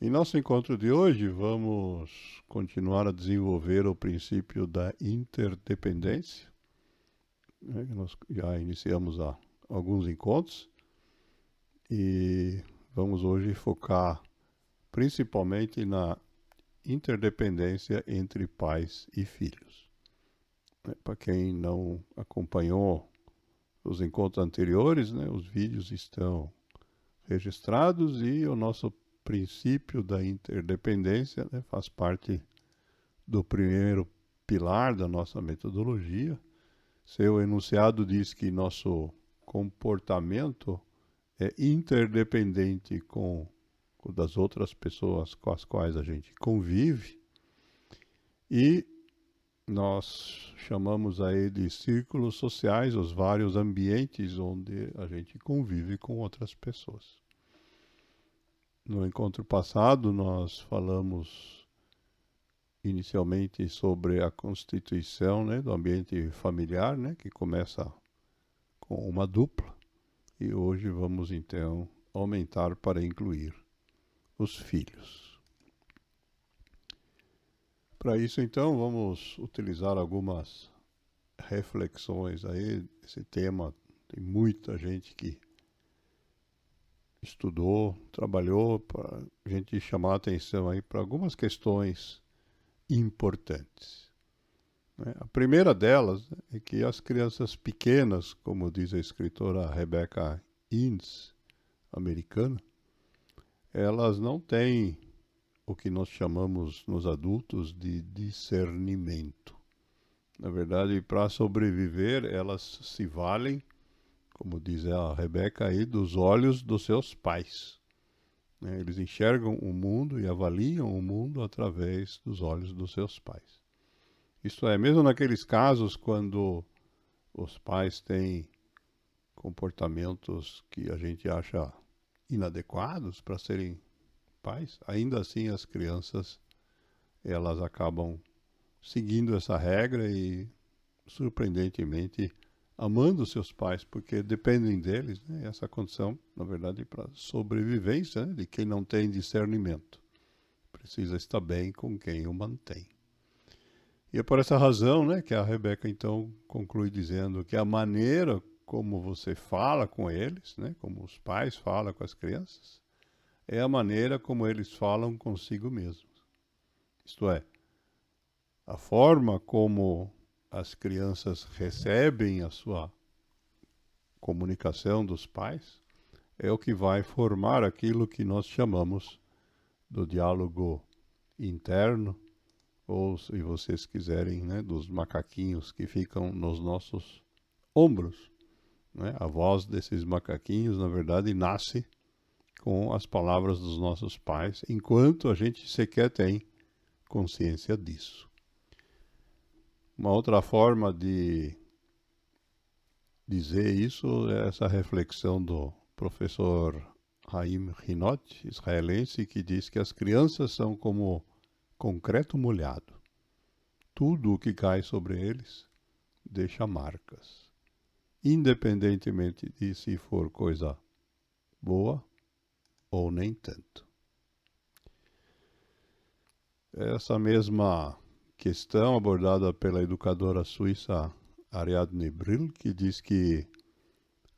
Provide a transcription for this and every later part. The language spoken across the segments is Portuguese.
Em nosso encontro de hoje, vamos continuar a desenvolver o princípio da interdependência, né? Nós já iniciamos há alguns encontros e vamos hoje focar principalmente na interdependência entre pais e filhos. Para quem não acompanhou os encontros anteriores, né, os vídeos estão registrados e o nosso princípio da interdependência, né, faz parte do primeiro pilar da nossa metodologia. Seu enunciado diz que nosso comportamento é interdependente com o das outras pessoas com as quais a gente convive e nós chamamos aí de círculos sociais, os vários ambientes onde a gente convive com outras pessoas. No encontro passado, nós falamos inicialmente sobre a constituição, né, do ambiente familiar, né, que começa com uma dupla, e hoje vamos então aumentar para incluir os filhos. Para isso, então, vamos utilizar algumas reflexões aí. Esse tema tem muita gente que estudou, trabalhou, para a gente chamar a atenção aí para algumas questões importantes. A primeira delas é que as crianças pequenas, como diz a escritora Rebecca Innes, americana, elas não têm o que nós chamamos nos adultos de discernimento. Na verdade, para sobreviver, elas se valem, como diz a Rebeca aí, dos olhos dos seus pais. Eles enxergam o mundo e avaliam o mundo através dos olhos dos seus pais. Isto é, mesmo naqueles casos quando os pais têm comportamentos que a gente acha inadequados para serem pais, ainda assim as crianças elas acabam seguindo essa regra e, surpreendentemente, amando seus pais, porque dependem deles, né? Essa condição, na verdade, para sobrevivência, né, de quem não tem discernimento. Precisa estar bem com quem o mantém. E é por essa razão, né, que a Rebeca, então, conclui dizendo que a maneira como você fala com eles, né, como os pais falam com as crianças, é a maneira como eles falam consigo mesmos. Isto é, a forma como as crianças recebem a sua comunicação dos pais é o que vai formar aquilo que nós chamamos do diálogo interno, ou, se vocês quiserem, né, dos macaquinhos que ficam nos nossos ombros. Né? A voz desses macaquinhos, na verdade, nasce com as palavras dos nossos pais, enquanto a gente sequer tem consciência disso. Uma outra forma de dizer isso é essa reflexão do professor Haim Hinot, israelense, que diz que as crianças são como concreto molhado. Tudo o que cai sobre eles deixa marcas, independentemente de se for coisa boa ou nem tanto. Essa mesma questão abordada pela educadora suíça Ariadne Brill, que diz que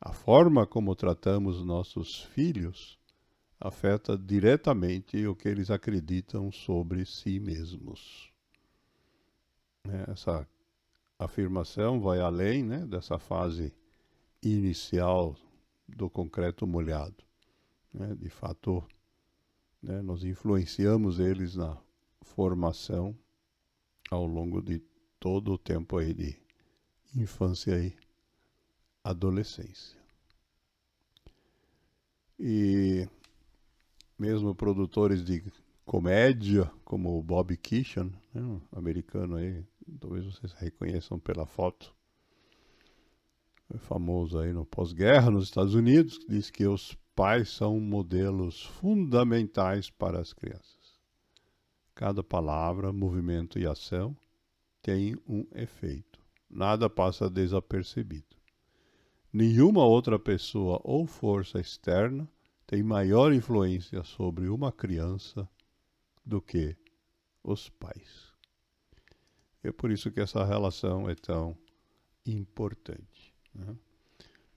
a forma como tratamos nossos filhos afeta diretamente o que eles acreditam sobre si mesmos. Essa afirmação vai além, né, dessa fase inicial do concreto molhado. De fato, né, nós influenciamos eles na formação ao longo de todo o tempo aí de infância e adolescência. E mesmo produtores de comédia, como o Bob Keeshan, né, um americano aí, talvez vocês reconheçam pela foto, é famoso aí no pós-guerra nos Estados Unidos, que diz que os pais são modelos fundamentais para as crianças. Cada palavra, movimento e ação tem um efeito. Nada passa desapercebido. Nenhuma outra pessoa ou força externa tem maior influência sobre uma criança do que os pais. É por isso que essa relação é tão importante, né?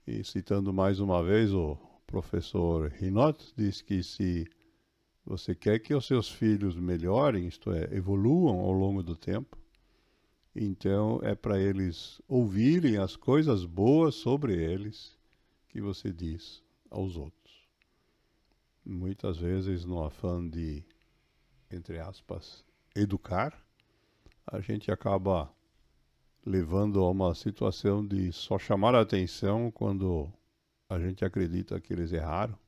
E citando mais uma vez o professor Hinot, diz que se você quer que os seus filhos melhorem, isto é, evoluam ao longo do tempo, então é para eles ouvirem as coisas boas sobre eles que você diz aos outros. Muitas vezes, no afã de, entre aspas, educar, a gente acaba levando a uma situação de só chamar a atenção quando a gente acredita que eles erraram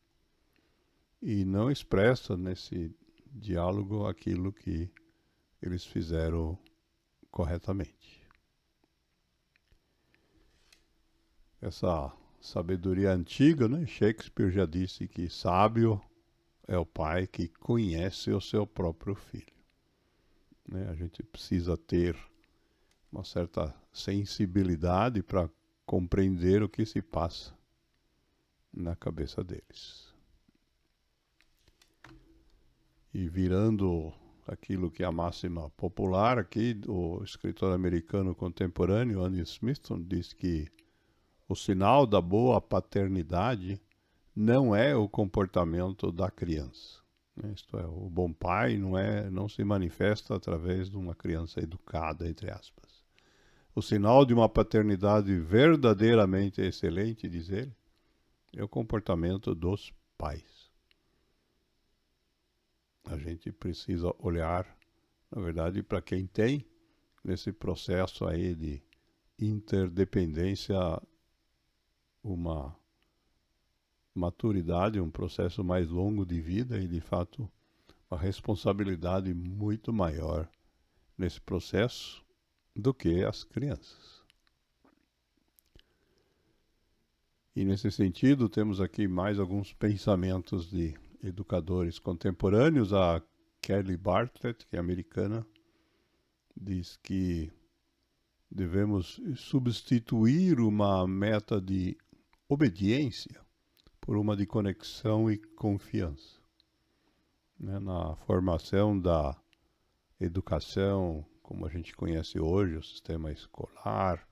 e não expressa nesse diálogo aquilo que eles fizeram corretamente. Essa sabedoria antiga, né? Shakespeare já disse que sábio é o pai que conhece o seu próprio filho, né? A gente precisa ter uma certa sensibilidade para compreender o que se passa na cabeça deles. E virando aquilo que é a máxima popular aqui, o escritor americano contemporâneo Andy Smithson diz que o sinal da boa paternidade não é o comportamento da criança. Isto é, o bom pai não se manifesta através de uma criança educada, entre aspas. O sinal de uma paternidade verdadeiramente excelente, diz ele, é o comportamento dos pais. A gente precisa olhar, na verdade, para quem tem nesse processo aí de interdependência uma maturidade, um processo mais longo de vida e, de fato, uma responsabilidade muito maior nesse processo do que as crianças. E, nesse sentido, temos aqui mais alguns pensamentos de educadores contemporâneos. A Kelly Bartlett, que é americana, diz que devemos substituir uma meta de obediência por uma de conexão e confiança. Na formação da educação, como a gente conhece hoje, o sistema escolar,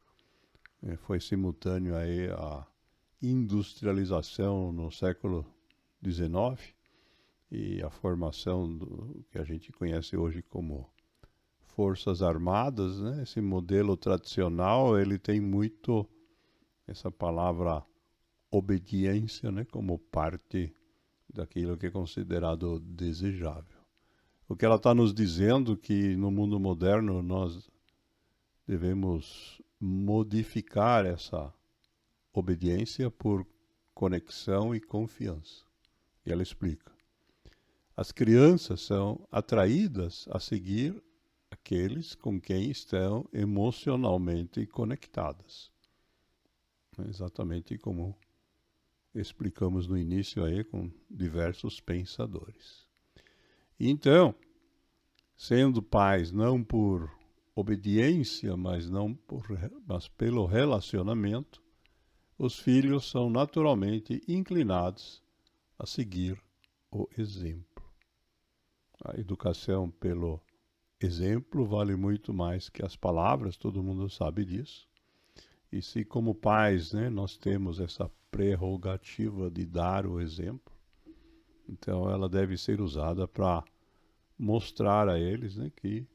foi simultâneo aí à industrialização no século XIX e a formação do que a gente conhece hoje como Forças Armadas, né? Esse modelo tradicional, ele tem muito essa palavra obediência, né, como parte daquilo que é considerado desejável. O que ela está nos dizendo que no mundo moderno nós devemos modificar essa obediência por conexão e confiança. E ela explica. As crianças são atraídas a seguir aqueles com quem estão emocionalmente conectadas. Exatamente como explicamos no início aí com diversos pensadores. Então, sendo pais não por obediência, mas pelo relacionamento, os filhos são naturalmente inclinados a seguir o exemplo. A educação pelo exemplo vale muito mais que as palavras, todo mundo sabe disso. E se como pais, né, nós temos essa prerrogativa de dar o exemplo, então ela deve ser usada para mostrar a eles, né, que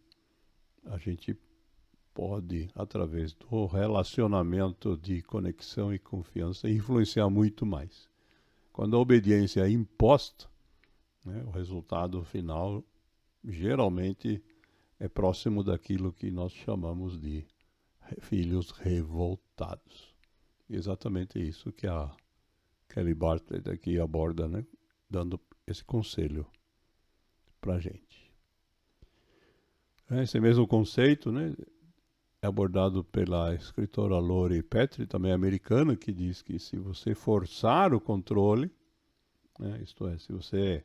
a gente pode, através do relacionamento de conexão e confiança, influenciar muito mais. Quando a obediência é imposta, né, o resultado final geralmente é próximo daquilo que nós chamamos de filhos revoltados. Exatamente isso que a Kelly Bartlett aqui aborda, né, dando esse conselho para a gente. Esse mesmo conceito, né, é abordado pela escritora Lori Petri, também americana, que diz que se você forçar o controle, né, isto é, se você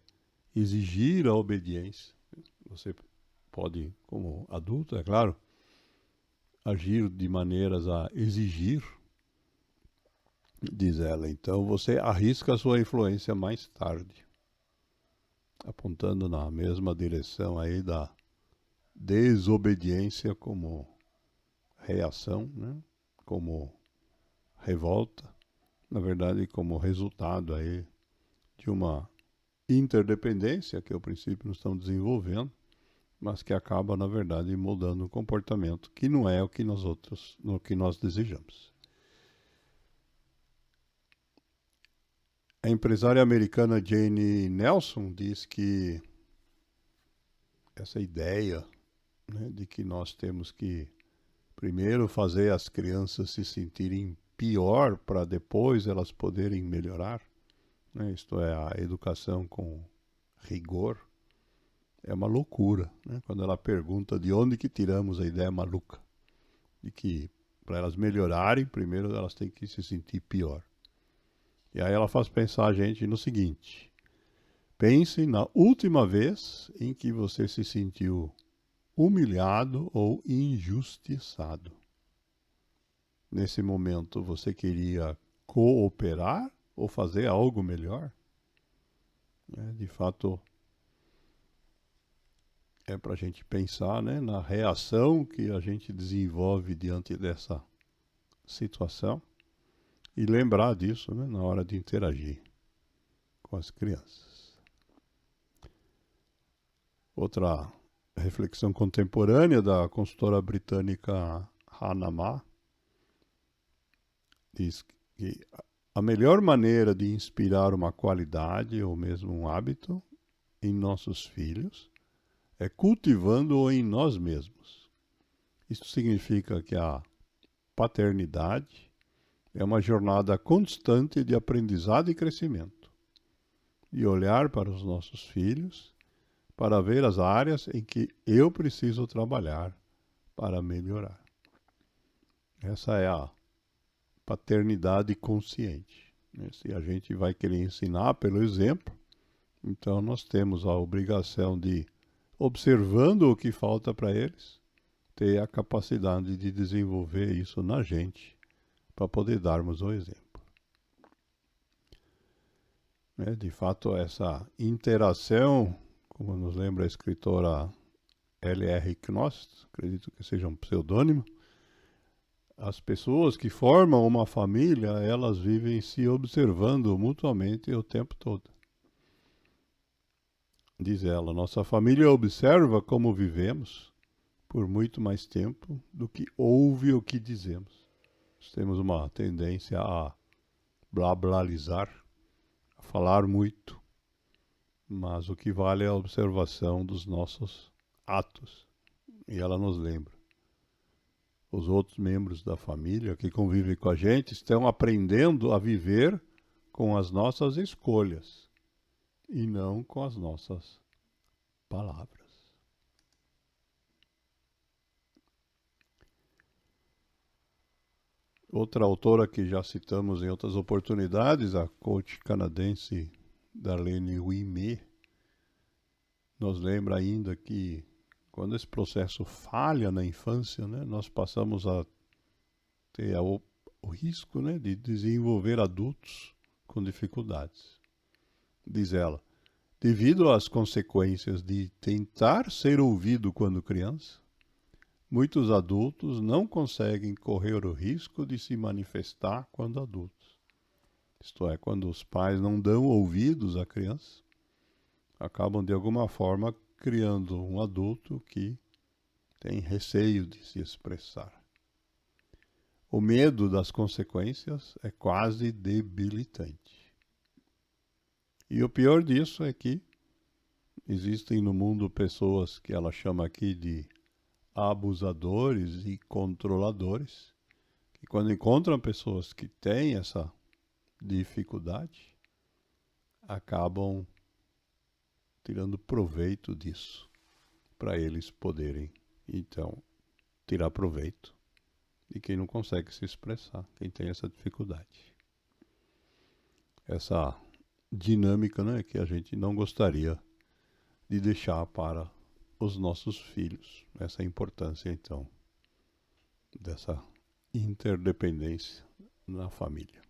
exigir a obediência, você pode, como adulto, é claro, agir de maneiras a exigir, diz ela, então você arrisca a sua influência mais tarde. apontando na mesma direção aí da desobediência como reação, né? Como revolta, na verdade como resultado aí de uma interdependência que, ao princípio, nós estamos desenvolvendo, mas que acaba, na verdade, mudando o comportamento, que não é o que nós desejamos. A empresária americana Jane Nelson diz que essa ideia, né, de que nós temos que primeiro fazer as crianças se sentirem pior para depois elas poderem melhorar, né, isto é, a educação com rigor, é uma loucura, né? Quando ela pergunta de onde que tiramos a ideia maluca de que para elas melhorarem, primeiro elas têm que se sentir pior. E aí ela faz pensar a gente no seguinte: pense na última vez em que você se sentiu humilhado ou injustiçado. Nesse momento você queria cooperar ou fazer algo melhor? De fato, é para a gente pensar, né, na reação que a gente desenvolve diante dessa situação e lembrar disso, né, na hora de interagir com as crianças. Outra reflexão contemporânea da consultora britânica Hannah Ma diz que a melhor maneira de inspirar uma qualidade ou mesmo um hábito em nossos filhos é cultivando-o em nós mesmos. Isso significa que a paternidade é uma jornada constante de aprendizado e crescimento, de olhar para os nossos filhos, para ver as áreas em que eu preciso trabalhar para melhorar. Essa é a paternidade consciente. Se a gente vai querer ensinar pelo exemplo, então nós temos a obrigação de, observando o que falta para eles, ter a capacidade de desenvolver isso na gente, para poder darmos o exemplo. De fato, essa interação, como nos lembra a escritora L.R. Knost, acredito que seja um pseudônimo, as pessoas que formam uma família, elas vivem se observando mutuamente o tempo todo. Diz ela, nossa família observa como vivemos por muito mais tempo do que ouve o que dizemos. Nós temos uma tendência a blablalizar, a falar muito, mas o que vale é a observação dos nossos atos. E ela nos lembra. Os outros membros da família que convivem com a gente estão aprendendo a viver com as nossas escolhas e não com as nossas palavras. Outra autora que já citamos em outras oportunidades, a coach canadense Darlene Ouimet, nos lembra ainda que quando esse processo falha na infância, né, nós passamos a ter o risco, né, de desenvolver adultos com dificuldades. Diz ela, devido às consequências de tentar ser ouvido quando criança, muitos adultos não conseguem correr o risco de se manifestar quando adultos. Isto é, quando os pais não dão ouvidos à criança, acabam de alguma forma criando um adulto que tem receio de se expressar. O medo das consequências é quase debilitante. E o pior disso é que existem no mundo pessoas que ela chama aqui de abusadores e controladores, que quando encontram pessoas que têm essa dificuldade, acabam tirando proveito disso, para eles poderem, então, tirar proveito de quem não consegue se expressar, quem tem essa dificuldade. Essa dinâmica, né, que a gente não gostaria de deixar para os nossos filhos. Essa é a importância, então, dessa interdependência na família.